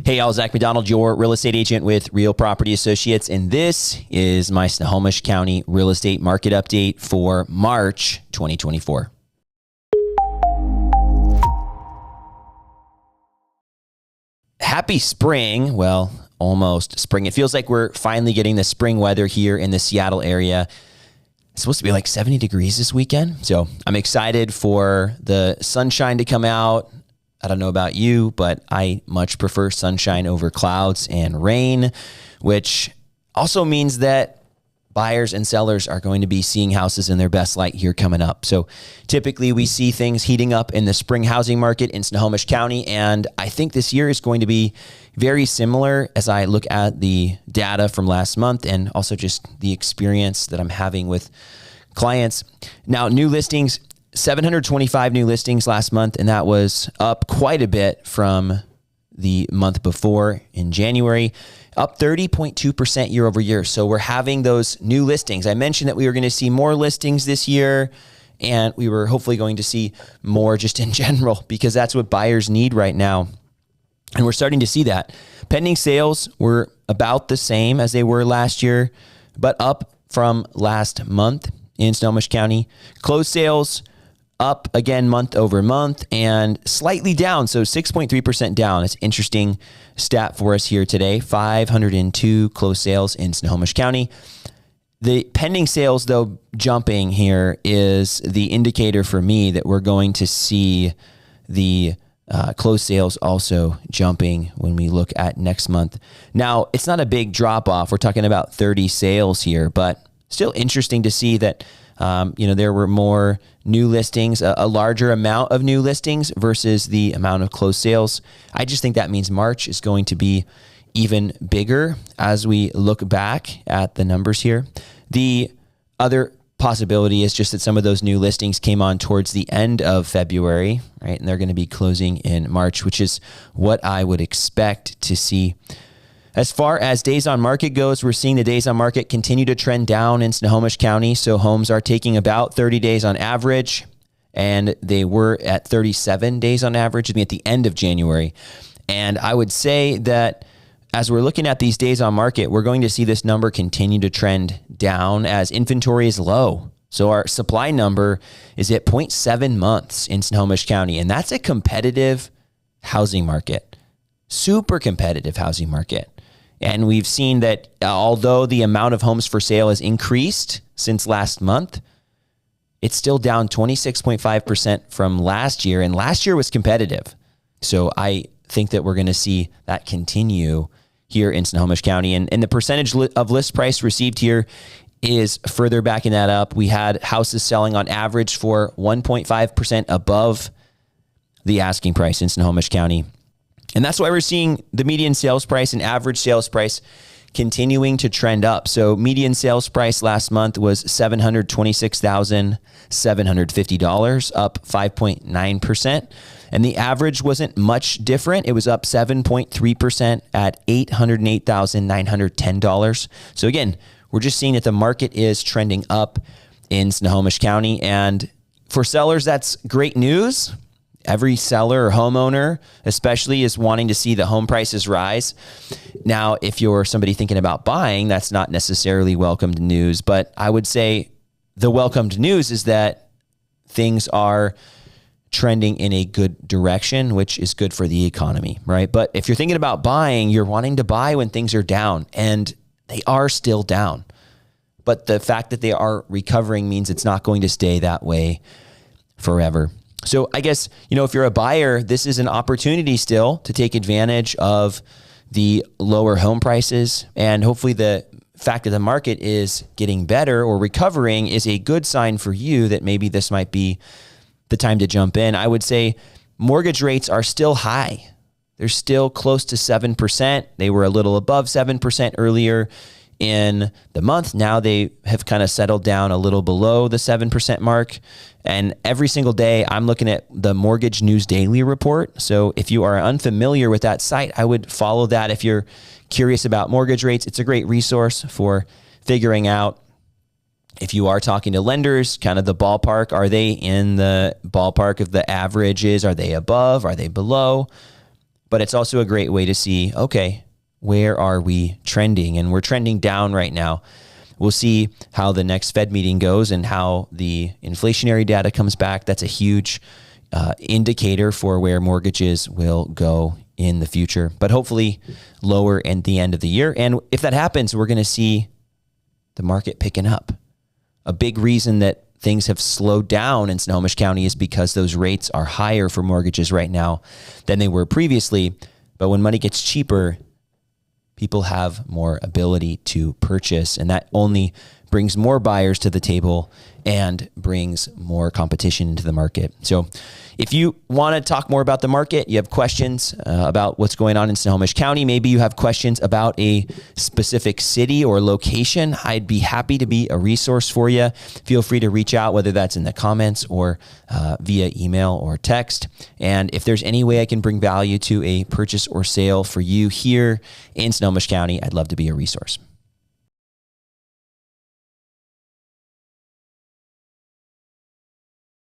Hey, y'all, Zach McDonald, your real estate agent with Real Property Associates, and this is my Snohomish County real estate market update for March 2024. Happy spring. Well, almost spring. It feels like we're finally getting the spring weather here in the Seattle area. It's supposed to be like 70 degrees this weekend. So I'm excited for the sunshine to come out. I don't know about you, but I much prefer sunshine over clouds and rain, which also means that buyers and sellers are going to be seeing houses in their best light here coming up. So typically we see things heating up in the spring housing market in Snohomish County. And I think this year is going to be very similar as I look at the data from last month and also just the experience that I'm having with clients. Now, new listings, 725 new listings last month, and that was up quite a bit from the month before in January, up 30.2% year over year. So we're having those new listings. I mentioned that we were going to see more listings this year, and we were hopefully going to see more just in general because that's what buyers need right now. And we're starting to see that. Pending sales were about the same as they were last year, but up from last month in Snohomish County. Closed sales up again month over month and slightly down. So 6.3% down. It's an interesting stat for us here today. 502 closed sales in Snohomish County. The pending sales, though, jumping here is the indicator for me that we're going to see the closed sales also jumping when we look at next month. Now, it's not a big drop off. We're talking about 30 sales here, but still interesting to see that there were more new listings, a larger amount of new listings versus the amount of closed sales. I just think that means March is going to be even bigger as we look back at the numbers here. The other possibility is just that some of those new listings came on towards the end of February, right? And they're going to be closing in March, which is what I would expect to see. As far as days on market goes, we're seeing the days on market continue to trend down in Snohomish County. So homes are taking about 30 days on average, and they were at 37 days on average at the end of January. And I would say that as we're looking at these days on market, we're going to see this number continue to trend down as inventory is low. So our supply number is at 0.7 months in Snohomish County, and that's a competitive housing market, super competitive housing market. And we've seen that although the amount of homes for sale has increased since last month, it's still down 26.5% from last year. And last year was competitive. So I think that we're going to see that continue here in Snohomish County. And the percentage of list price received here is further backing that up. We had houses selling on average for 1.5% above the asking price in Snohomish County. And that's why we're seeing the median sales price and average sales price continuing to trend up. So median sales price last month was $726,750, up 5.9%. And the average wasn't much different. It was up 7.3% at $808,910. So again, we're just seeing that the market is trending up in Snohomish County. And for sellers, that's great news. Every seller or homeowner especially is wanting to see the home prices rise. Now, if you're somebody thinking about buying, that's not necessarily welcomed news. But I would say the welcomed news is that things are trending in a good direction, which is good for the economy, right? But if you're thinking about buying, you're wanting to buy when things are down, and they are still down. But the fact that they are recovering means it's not going to stay that way forever. So I guess, if you're a buyer, this is an opportunity still to take advantage of the lower home prices. And hopefully the fact that the market is getting better or recovering is a good sign for you that maybe this might be the time to jump in. I would say mortgage rates are still high. They're still close to 7%. They were a little above 7% earlier in the month. Now they have kind of settled down a little below the 7% mark. And every single day I'm looking at the Mortgage News Daily report. So if you are unfamiliar with that site, I would follow that. If you're curious about mortgage rates, it's a great resource for figuring out if you are talking to lenders, kind of the ballpark. Are they in the ballpark of the averages? Are they above? Are they below? but it's also a great way to see, okay, where are we trending? And we're trending down right now. We'll see how the next Fed meeting goes and how the inflationary data comes back. That's a huge indicator for where mortgages will go in the future, but hopefully lower at the end of the year. And if that happens, we're going to see the market picking up. A big reason that things have slowed down in Snohomish County is because those rates are higher for mortgages right now than they were previously. But when money gets cheaper, people have more ability to purchase, and that only brings more buyers to the table and brings more competition into the market. So if you want to talk more about the market, you have questions about what's going on in Snohomish County, maybe you have questions about a specific city or location, I'd be happy to be a resource for you. Feel free to reach out, whether that's in the comments or via email or text. And if there's any way I can bring value to a purchase or sale for you here in Snohomish County, I'd love to be a resource.